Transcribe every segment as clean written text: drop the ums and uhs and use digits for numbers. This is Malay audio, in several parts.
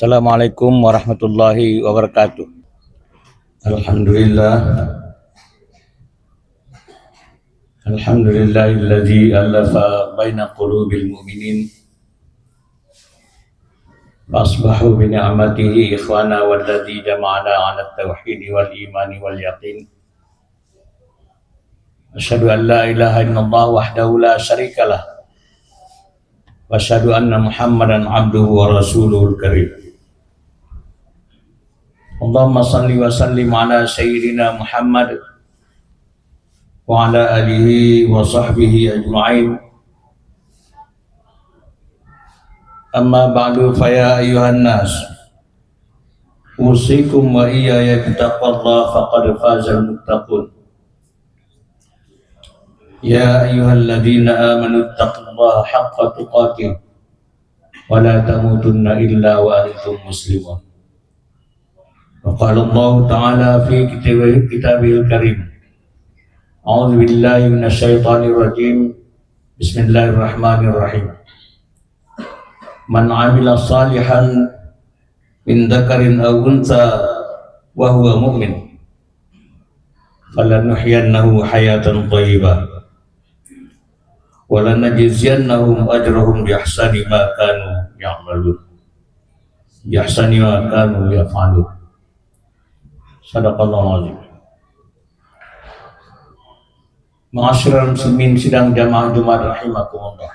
Assalamualaikum warahmatullahi wabarakatuh. Alhamdulillah. Alhamdulillahilladzi alafa baina qulubil mu'minin fasbahu bi ni'matihi ikhwana walladzi jama'ana 'ala at-tauhid wal iman wal yaqin. Asyhadu an la ilaha illallah wahdahu la syarikalah wa asyhadu anna Muhammadan 'abduhu wa rasuluhul karim. Allahumma salli wa sallim ala sayyidina Muhammad wa ala alihi wa sahbihi ajma'in. Amma ba'du fa ya ayyuhan nas usikum wa iyaya bittaqwallahi faqad fazal muttaqun. Ya ayyuhalladzina amanu taqullaha haqqa tuqatih wa la tamutunna illa wa antum muslimun. Wa qala Allah ta'ala fi kitabihil karim. A'udzu billahi minasyaitonir rajim. Bismillahirrahmanirrahim. Man 'amila shalihan min dzakarin aw untha wa huwa mu'min falanuhyiyannahu hayatan thayyibah wa lanajziyannahum ajrahum bi ahsani ma kanu ya'malun. Bi ahsani ma kanu yaf'alun. Sadaqallahu azim. Ma'asyiral muslimin sidang jamaah Jumat rahimakumullah.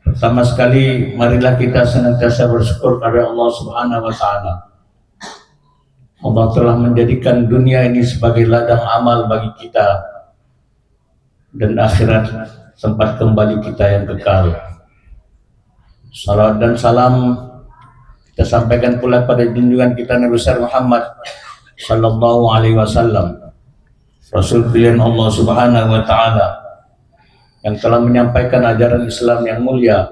Pertama sekali marilah kita senantiasa bersyukur kepada Allah Subhanahu wa taala. Allah telah menjadikan dunia ini sebagai ladang amal bagi kita dan akhirat tempat kembali kita yang kekal. Salawat dan salam kita sampaikan pula pada junjungan kita Nabi besar Muhammad sallallahu alaihi wasallam, Rasul pilihan Allah Subhanahu wa taala yang telah menyampaikan ajaran Islam yang mulia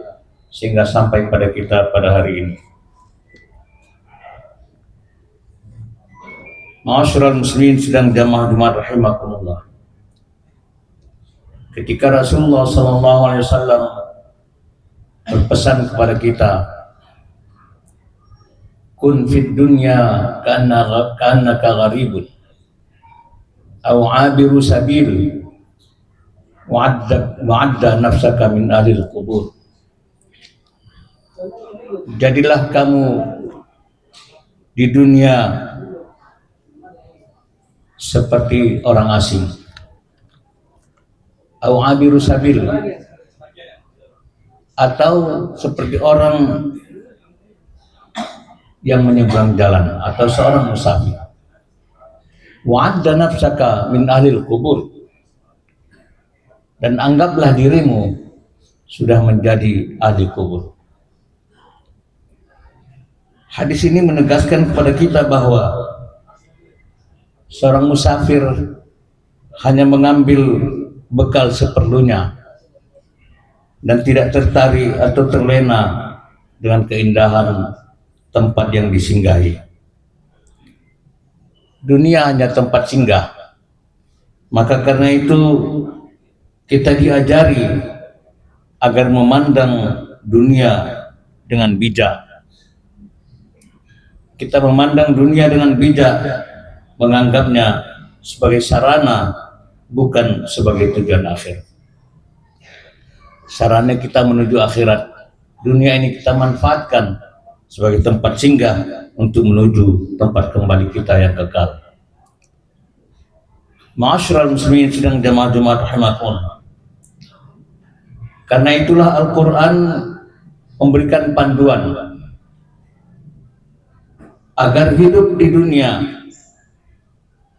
sehingga sampai pada kita pada hari ini. Ma'asyiral muslimin sidang jamaah Jumat rahimakumullah. Ketika Rasulullah sallallahu alaihi wasallam berpesan kepada kita, kun fid dunya ka'annaka gharibun aw 'abiru sabil wa'adda nafsaka min ahlil qubur. Jadilah kamu di dunia seperti orang asing, aw 'abiru sabil, atau seperti orang yang menyeberang jalan, atau seorang musafir. Wa'adda nafsaka min ahlil kubur, dan anggaplah dirimu sudah menjadi ahli kubur. Hadis ini menegaskan kepada kita bahwa seorang musafir hanya mengambil bekal seperlunya dan tidak tertarik atau terlena dengan keindahan tempat yang disinggahi. Dunia hanya tempat singgah. Maka karena itu kita diajari agar memandang dunia dengan bijak. Kita memandang dunia dengan bijak, menganggapnya sebagai sarana, bukan sebagai tujuan akhir. Sarana kita menuju akhirat. Dunia ini kita manfaatkan sebagai tempat singgah untuk menuju tempat kembali kita yang kekal. Ma'asyiral muslimin sidang jamaah Jumat rahimakumullah. Karena itulah Al-Quran memberikan panduan agar hidup di dunia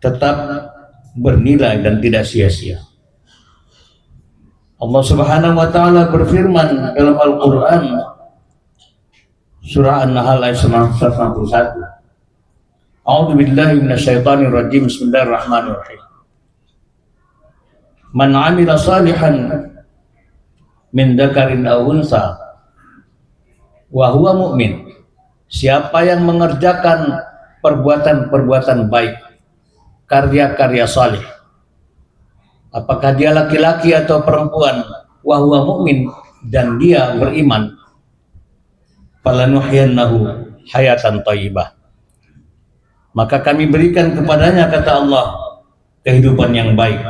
tetap bernilai dan tidak sia-sia. Allah Subhanahu wa taala berfirman dalam Al-Quran surah An-Nahl ayat 191. A'udzu billahi minasyaitonir rajim. Bismillahirrahmanirrahim. Man 'amila shalihan min dzakarin aw unsa wa huwa mu'min. Siapa yang mengerjakan perbuatan-perbuatan baik, karya-karya saleh, apakah dia laki-laki atau perempuan, wa huwa mu'min, dan dia beriman, falanuhyiyannahu hayatan thayyibah. Maka kami berikan kepadanya, kata Allah, kehidupan yang baik.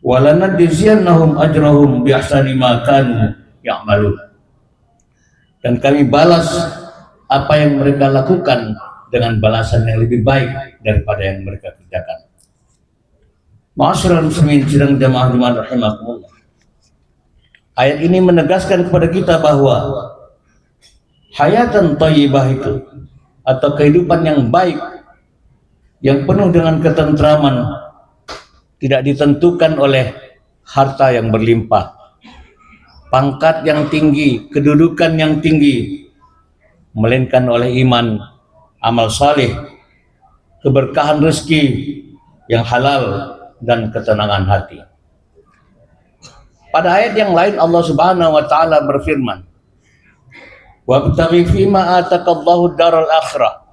Walanajziyannahum ajrahum bi ahsani ma kanu ya'malun. Dan kami balas apa yang mereka lakukan dengan balasan yang lebih baik daripada yang mereka kerjakan. Ma'asyiral muslimin sidang jamaah Jumat rahimakumullah. Ayat ini menegaskan kepada kita bahwa hayatan thayyibah itu, atau kehidupan yang baik yang penuh dengan ketentraman, tidak ditentukan oleh harta yang berlimpah, pangkat yang tinggi, kedudukan yang tinggi, melainkan oleh iman, amal saleh, keberkahan rezeki yang halal, dan ketenangan hati. Pada ayat yang lain Allah Subhanahu wa taala berfirman, wabtaghi fima atakallahu daral akhirah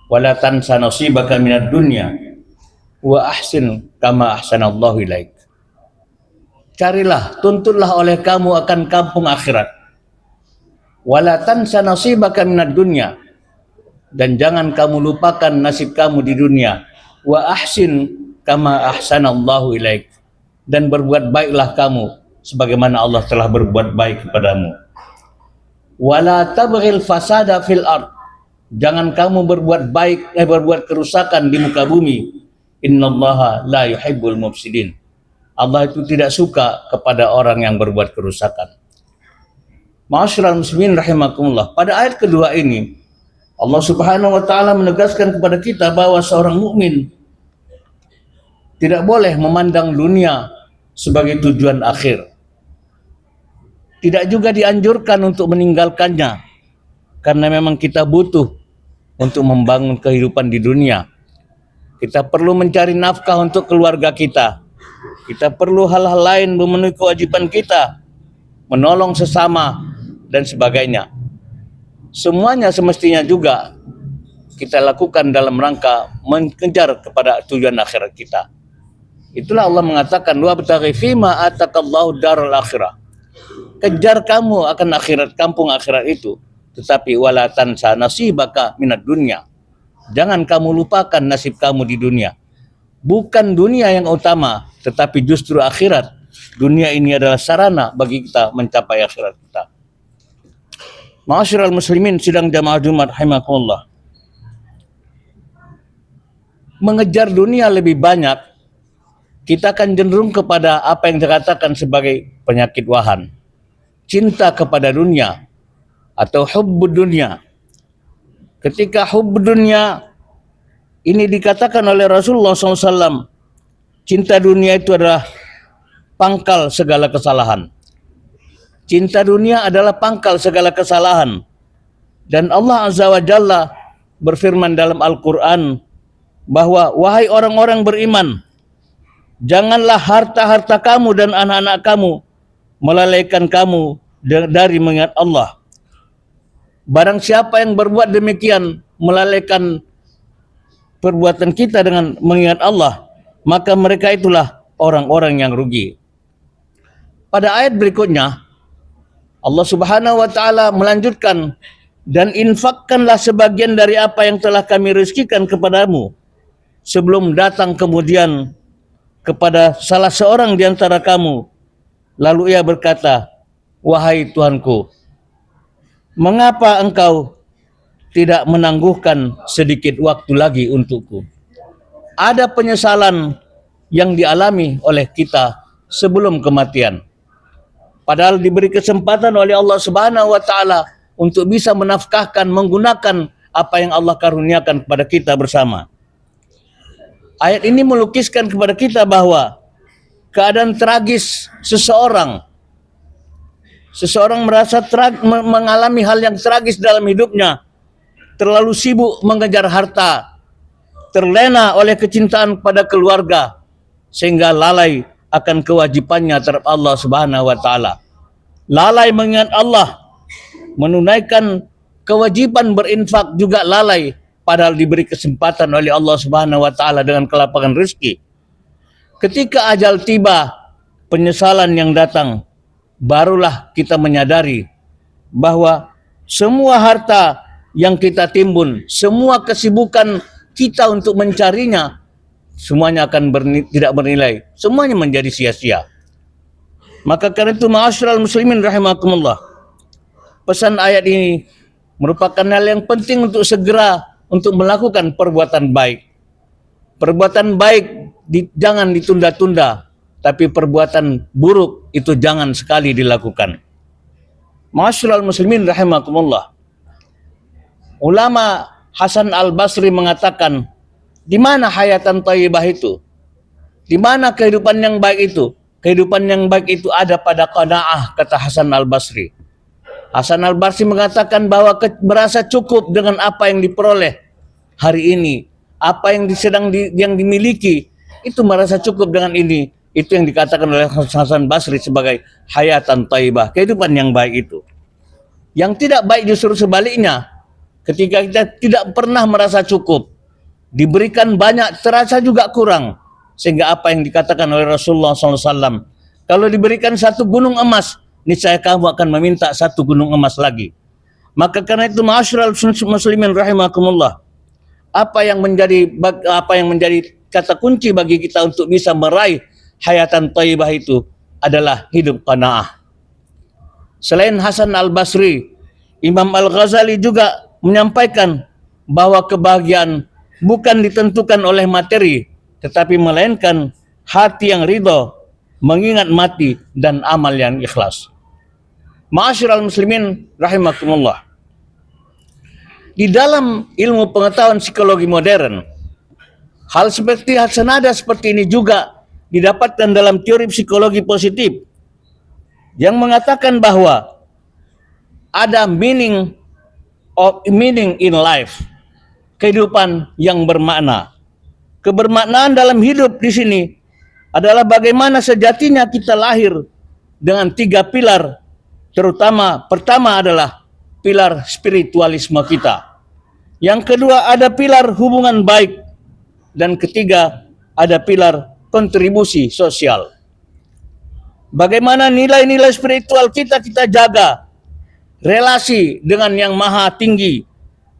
wa la tansa nasibaka minad dunya wa ahsin kama ahsanallahu ilaik. Carilah, tuntunlah oleh kamu akan kampung akhirat, wa la tansa nasibaka minad dunya, dan jangan kamu lupakan nasib kamu di dunia, wa ahsin kama ahsanallahu ilaik, dan berbuat baiklah kamu sebagaimana Allah telah berbuat baik kepadamu. Wala tabghil fasada fil ard, jangan kamu berbuat berbuat kerusakan di muka bumi. Innallaha la yuhibbul mufsidin, Allah itu tidak suka kepada orang yang berbuat kerusakan. Ma'asyiral muslimin rahimakumullah. Pada ayat kedua ini Allah Subhanahu wa taala menegaskan kepada kita bahwa seorang mukmin tidak boleh memandang dunia sebagai tujuan akhir. Tidak juga dianjurkan untuk meninggalkannya, karena memang kita butuh untuk membangun kehidupan di dunia. Kita perlu mencari nafkah untuk keluarga kita. Kita perlu hal-hal lain memenuhi kewajiban kita, menolong sesama, dan sebagainya. Semuanya semestinya juga kita lakukan dalam rangka mengejar kepada tujuan akhirat kita. Itulah Allah mengatakan, wabtaghi fima atakallahu daral akhirah. Kejar kamu akan akhirat, kampung akhirat itu, tetapi wala tansa nasibaka minad dunya, jangan kamu lupakan nasib kamu di dunia. Bukan dunia yang utama, tetapi justru akhirat. Dunia ini adalah sarana bagi kita mencapai akhirat kita. Ma'asyiral muslimin sidang jamaah Jumat rahimakumullah. Mengejar dunia lebih banyak, kita akan cenderung kepada apa yang dikatakan sebagai penyakit wahan, cinta kepada dunia atau hubbud dunia. Ketika hubbud dunia ini dikatakan oleh Rasulullah SAW, cinta dunia itu adalah pangkal segala kesalahan. Cinta dunia adalah pangkal segala kesalahan. Dan Allah Azza wa Jalla berfirman dalam Al-Quran bahwa, wahai orang-orang beriman, janganlah harta-harta kamu dan anak-anak kamu melalaikan kamu dari mengingat Allah. Barang siapa yang berbuat demikian, melalaikan perbuatan kita dengan mengingat Allah, maka mereka itulah orang-orang yang rugi. Pada ayat berikutnya, Allah Subhanahu wa taala melanjutkan, dan infakkanlah sebagian dari apa yang telah kami rezekikan kepadamu sebelum datang kemudian kepada salah seorang di antara kamu, lalu ia berkata, wahai Tuhanku, mengapa engkau tidak menangguhkan sedikit waktu lagi untukku? Ada penyesalan yang dialami oleh kita sebelum kematian. Padahal diberi kesempatan oleh Allah Subhanahu wa taala untuk bisa menafkahkan, menggunakan apa yang Allah karuniakan kepada kita bersama. Ayat ini melukiskan kepada kita bahwa keadaan tragis seseorang merasa mengalami hal yang tragis dalam hidupnya, terlalu sibuk mengejar harta, terlena oleh kecintaan pada keluarga, sehingga lalai akan kewajibannya terhadap Allah Subhanahu wa taala. Lalai mengingat Allah, menunaikan kewajiban berinfak juga lalai, padahal diberi kesempatan oleh Allah Subhanahu wa taala dengan kelapangan rezeki. Ketika ajal tiba, penyesalan yang datang, barulah kita menyadari bahwa semua harta yang kita timbun, semua kesibukan kita untuk mencarinya, semuanya akan tidak bernilai, semuanya menjadi sia-sia. Maka karena itu ma'asyiral muslimin rahimakumullah, pesan ayat ini merupakan hal yang penting untuk segera untuk melakukan perbuatan baik. Perbuatan baik jangan ditunda-tunda, tapi perbuatan buruk itu jangan sekali dilakukan. Ma'asyiral muslimin rahimakumullah, ulama Hasan Al-Basri mengatakan, di mana hayatan thayyibah itu? Di mana kehidupan yang baik itu? Kehidupan yang baik itu ada pada qanaah, kata Hasan Al-Basri. Hasan Al-Basri mengatakan bahwa merasa cukup dengan apa yang diperoleh hari ini, apa yang yang dimiliki, itu merasa cukup dengan ini. Itu yang dikatakan oleh Hasan Basri sebagai hayatan thayyibah, kehidupan yang baik itu. Yang tidak baik justru sebaliknya, ketika kita tidak pernah merasa cukup, diberikan banyak terasa juga kurang, sehingga apa yang dikatakan oleh Rasulullah SAW, kalau diberikan satu gunung emas, niscaya kamu akan meminta satu gunung emas lagi. Maka karena itu ma'asyiral muslimin rahimakumullah, apa yang menjadi kata kunci bagi kita untuk bisa meraih hayatan thayyibah itu adalah hidup qanaah. Selain Hasan Al-Basri, Imam Al-Ghazali juga menyampaikan bahwa kebahagiaan bukan ditentukan oleh materi, tetapi melainkan hati yang ridho, mengingat mati, dan amal yang ikhlas. Ma'asyiral muslimin rahimakumullah, di dalam ilmu pengetahuan psikologi modern, hal senada seperti ini juga didapatkan dalam teori psikologi positif yang mengatakan bahwa ada meaning in life, kehidupan yang bermakna. Kebermaknaan dalam hidup di sini adalah bagaimana sejatinya kita lahir dengan 3 pilar, terutama pertama adalah pilar spiritualisme kita. Yang kedua ada pilar hubungan baik, dan ketiga ada pilar kontribusi sosial. Bagaimana nilai-nilai spiritual kita jaga, relasi dengan yang maha tinggi,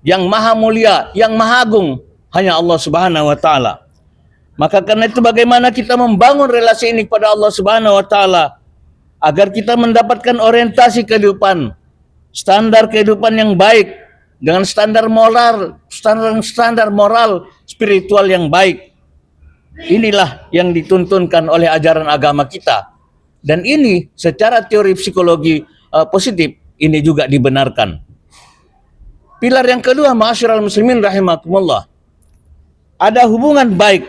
yang maha mulia, yang maha agung, hanya Allah Subhanahu wa taala. Maka karena itu bagaimana kita membangun relasi ini kepada Allah Subhanahu wa taala agar kita mendapatkan orientasi kehidupan, standar kehidupan yang baik dengan standar moral spiritual yang baik. Inilah yang dituntunkan oleh ajaran agama kita, dan ini secara teori psikologi positif ini juga dibenarkan. Pilar yang kedua, ma'asyiral muslimin rahimakumullah, ada hubungan baik.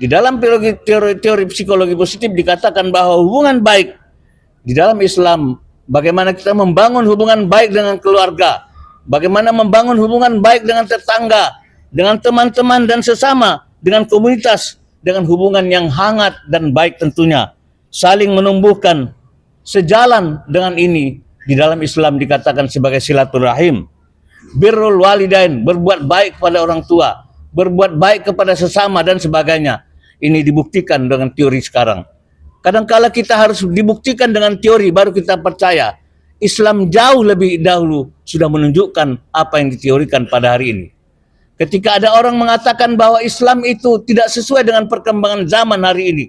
Di dalam teori psikologi positif dikatakan bahwa hubungan baik di dalam Islam, bagaimana kita membangun hubungan baik dengan keluarga, bagaimana membangun hubungan baik dengan tetangga, dengan teman-teman dan sesama, dengan komunitas, dengan hubungan yang hangat dan baik tentunya, saling menumbuhkan. Sejalan dengan ini, di dalam Islam dikatakan sebagai silaturahim, birrul walidain, berbuat baik kepada orang tua, berbuat baik kepada sesama dan sebagainya. Ini dibuktikan dengan teori sekarang. Kadangkala kita harus dibuktikan dengan teori baru kita percaya. Islam jauh lebih dahulu sudah menunjukkan apa yang diteorikan pada hari ini. Ketika ada orang mengatakan bahwa Islam itu tidak sesuai dengan perkembangan zaman hari ini,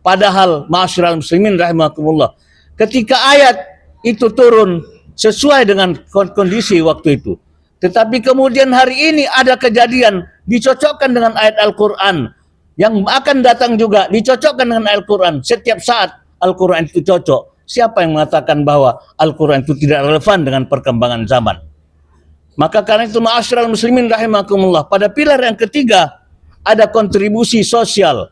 padahal ma'asyiral muslimin rahimakumullah, ketika ayat itu turun sesuai dengan kondisi waktu itu, tetapi kemudian hari ini ada kejadian dicocokkan dengan ayat Al-Quran, yang akan datang juga dicocokkan dengan Al-Quran. Setiap saat Al-Quran itu cocok. Siapa yang mengatakan bahwa Al-Quran itu tidak relevan dengan perkembangan zaman? Maka karena itu ma'asyiral muslimin rahimakumullah, pada pilar yang ketiga ada kontribusi sosial.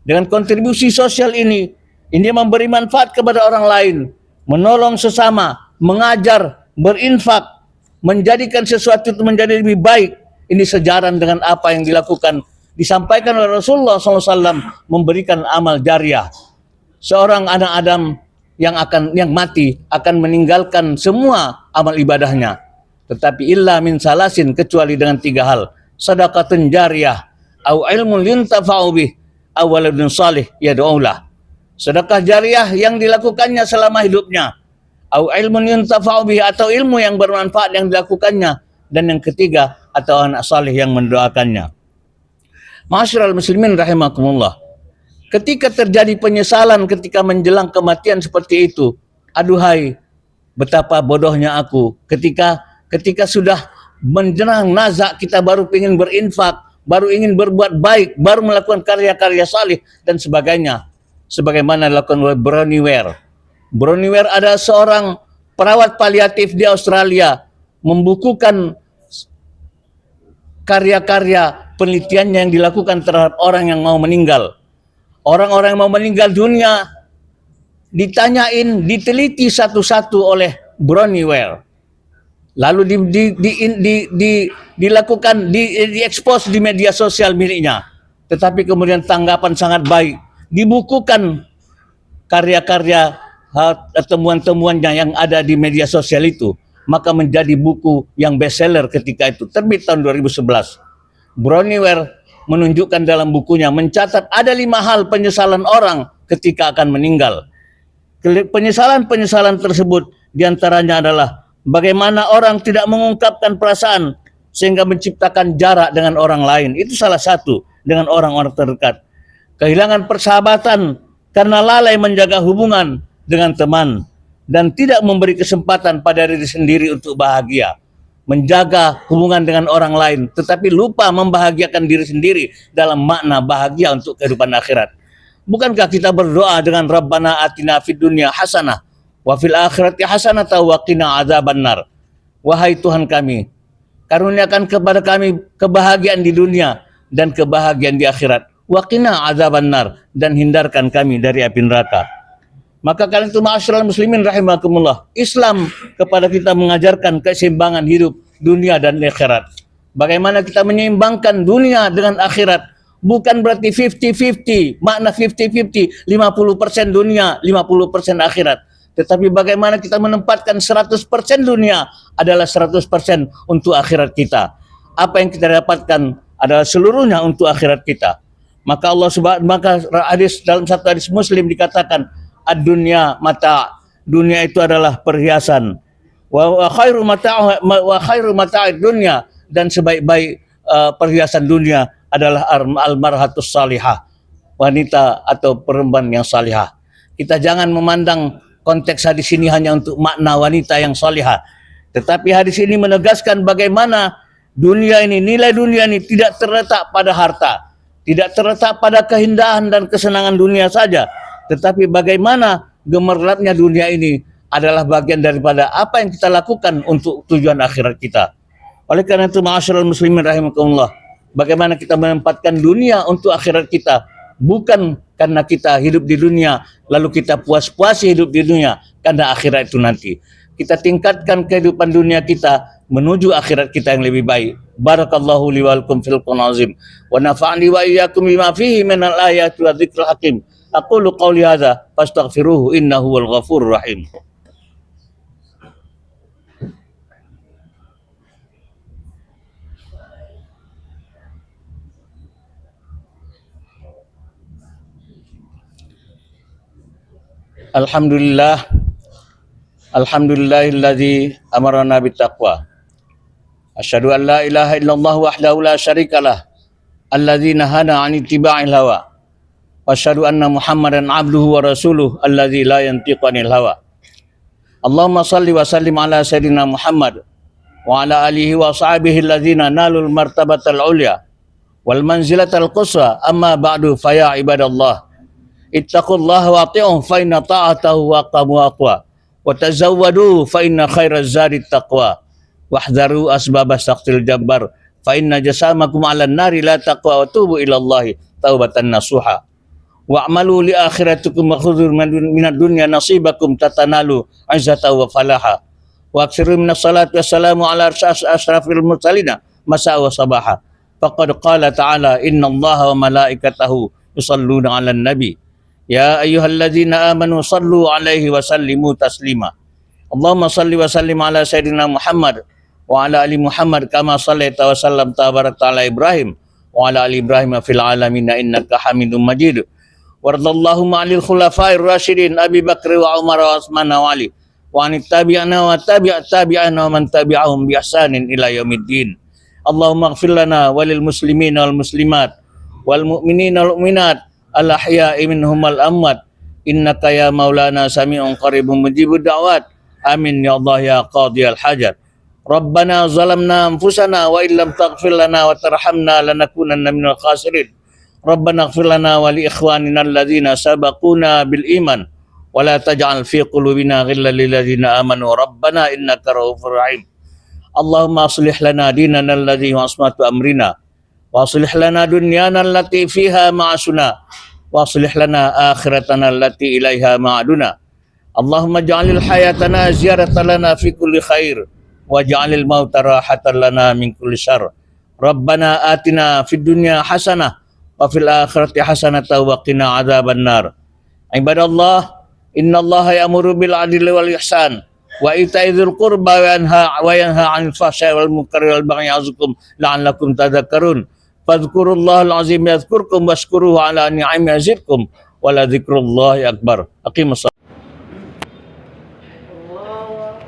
Dengan kontribusi sosial ini memberi manfaat kepada orang lain, menolong sesama, mengajar, berinfak, menjadikan sesuatu itu menjadi lebih baik. Ini sejalan dengan apa yang disampaikan oleh Rasulullah SAW, memberikan amal jariah. Seorang anak Adam yang mati akan meninggalkan semua amal ibadahnya, tetapi illa min salasin, kecuali dengan 3 hal: sedekatun jariyah, au ilmun yuntafa'u bih, aw waladun salih yad'ulah. Sedekah jariah yang dilakukannya selama hidupnya, au ilmun yuntafa'u bihi, atau ilmu yang bermanfaat yang dilakukannya, dan yang ketiga atau anak saleh yang mendoakannya. Ma'asyiral muslimin rahimakumullah. Ketika terjadi penyesalan ketika menjelang kematian seperti itu, aduhai betapa bodohnya aku ketika sudah menjelang nazak kita baru ingin berinfak, baru ingin berbuat baik, baru melakukan karya-karya salih dan sebagainya, sebagaimana dilakukan oleh Bronnie Ware. Bronnie Ware adalah seorang perawat paliatif di Australia, membukukan karya-karya penelitiannya yang dilakukan terhadap orang yang mau meninggal. Orang-orang yang mau meninggal dunia ditanyain, diteliti satu-satu oleh Bronnie Ware. Lalu dilakukan, diekspos di media sosial miliknya. Tetapi kemudian tanggapan sangat baik. Dibukukan karya-karya temuan-temuannya yang ada di media sosial itu. Maka menjadi buku yang bestseller ketika itu. Terbit tahun 2011. Bronnie Ware menunjukkan dalam bukunya, mencatat ada 5 hal penyesalan orang ketika akan meninggal. Penyesalan-penyesalan tersebut diantaranya adalah bagaimana orang tidak mengungkapkan perasaan sehingga menciptakan jarak dengan orang lain. Itu salah satu, dengan orang-orang terdekat. Kehilangan persahabatan karena lalai menjaga hubungan dengan teman dan tidak memberi kesempatan pada diri sendiri untuk bahagia. Menjaga hubungan dengan orang lain, tetapi lupa membahagiakan diri sendiri dalam makna bahagia untuk kehidupan akhirat. Bukankah kita berdoa dengan Rabbana atina fid dunya hasanah wa fil akhirati hasanah wa qina adzabannar. Wahai Tuhan kami, karuniakan kepada kami kebahagiaan di dunia dan kebahagiaan di akhirat. Wa qina adzabannar, dan hindarkan kami dari api neraka. Maka kalian itu ma'asyiral muslimin rahimakumullah, Islam kepada kita mengajarkan keseimbangan hidup dunia dan akhirat. Bagaimana kita menyeimbangkan dunia dengan akhirat. Bukan berarti 50-50, makna 50-50, 50% dunia, 50% akhirat. Tetapi bagaimana kita menempatkan 100% dunia adalah 100% untuk akhirat kita. Apa yang kita dapatkan adalah seluruhnya untuk akhirat kita. Maka hadis dalam satu hadis Muslim dikatakan, ad-dunya mata', dunia itu adalah perhiasan. Wa khairu mata'id dunya, dan sebaik-baik perhiasan dunia adalah al-marhatus salihah, wanita atau perempuan yang salihah. Kita jangan memandang konteks hadis ini hanya untuk makna wanita yang salihah, tetapi hadis ini menegaskan bagaimana dunia ini, nilai dunia ini tidak terletak pada harta, tidak terletak pada keindahan dan kesenangan dunia saja, tetapi bagaimana gemerlapnya dunia ini adalah bagian daripada apa yang kita lakukan untuk tujuan akhirat kita. Oleh karena itu, ma'asyiral muslimin rahimakumullah, bagaimana kita menempatkan dunia untuk akhirat kita, bukan karena kita hidup di dunia lalu kita puas-puasi hidup di dunia, karena akhirat itu nanti. Kita tingkatkan kehidupan dunia kita menuju akhirat kita yang lebih baik. Barakallahu li wa lakum fil Qur'anil azim wa nafa'ani wa iyyakum bima fihi minal ayati wa dzikril hakim. Aqulu qawli hadza fastaghfiruhu innahu wal ghafurur rahim. Alhamdulillahilladzi amarna bittaqwa. Asyhadu an la ilaha illallah wahdahu la syarikalah, alladzi nahana 'an ittiba'il hawa. Wasyhadu anna Muhammadan abduhu wa rasuluh alladzi la yantiqu 'anil hawa. Allahumma shalli wa sallim ala sayyidina Muhammad wa ala alihi wa sahbihi alladzina nalul martabatal ulya wal manzilatal quswa. Amma ba'du, fa ya ibadallah, ittaqullaha wa ati'uhu fa inna ta'atahu aqamu aqwa wa tazawwadu fa inna khairaz zadi taqwa wahdharu asbabas saqtil jabbar fa inna jasamakum 'alan nari la taqwa wa tubu ila Allahi taubatan nasuha. Wa'malu li akhiratikum wa khudhur minad dunya nasibakum tatanalu izzata wa falaha. Wa aksiru minas salati wassalamu ala asyrafil mursalina masa wa sabaha. Faqad qala ta'ala innallaha wa malaikatahu yusalluna 'alan nabi. Ya ayyuhalladzina amanu sallu 'alaihi wa sallimu taslima. Allahumma salli wa sallim ala sayyidina Muhammad wa ala ali Muhammad kama sallaita wa sallamta barakta ala Ibrahim wa ala ali Ibrahim fil alamin innaka Hamidum Majid. Wardallahumma 'anil khulafa'ir rasyidin Abi Bakr wa Umar wa Utsman wa Ali wa anit tabi'ana wa tabi'ana wa man tabi'ahum bi ihsanin ila yaumiddin. Allahumma ighfir lana walil muslimina wal muslimat wal mu'minina wal mu'minat al ahya'i minhum wal amwat innaka ya maulana sami'un qaribun mujibud da'wat. Amin ya Allah ya qadiyal hajat. Rabbana zalamna anfusana wa illam taghfir lana wa tarhamna lanakunanna minal khasirin. Rabbana ighfir lana wa li ikhwanina alladhina sabaquna bil iman wa la taj'al fi qulubina ghillan lil ladzina amanu rabbana innaka ra'ufur rahim. Allahumma aslih lana dinana alladhi huwa ismatu amrina wa aslih lana dunyana allati fiha ma'asuna wa aslih lana akhiratana allati ilaiha ma'aduna. Allahumma ja'alil hayatana ziyaratan lana fi kulli khair wa ja'alil mauta rahatan lana min kulli syarr. Rabbana atina fid dunya hasanah wa fil akhirati hasanatan wa qina adzabannar. Ibadallah, innallaha ya'muru bil 'adli wal ihsan wa ita'i dzil qurba wa yanha 'anil fahsya'i wal munkari wal baghi ya'idzukum la'allakum tadhakkarun. Fadhkurullahal 'azim yadhkurkum washkuruhu 'ala ni'amihi yazidkum wa la dzikrullahi akbar. Aqimus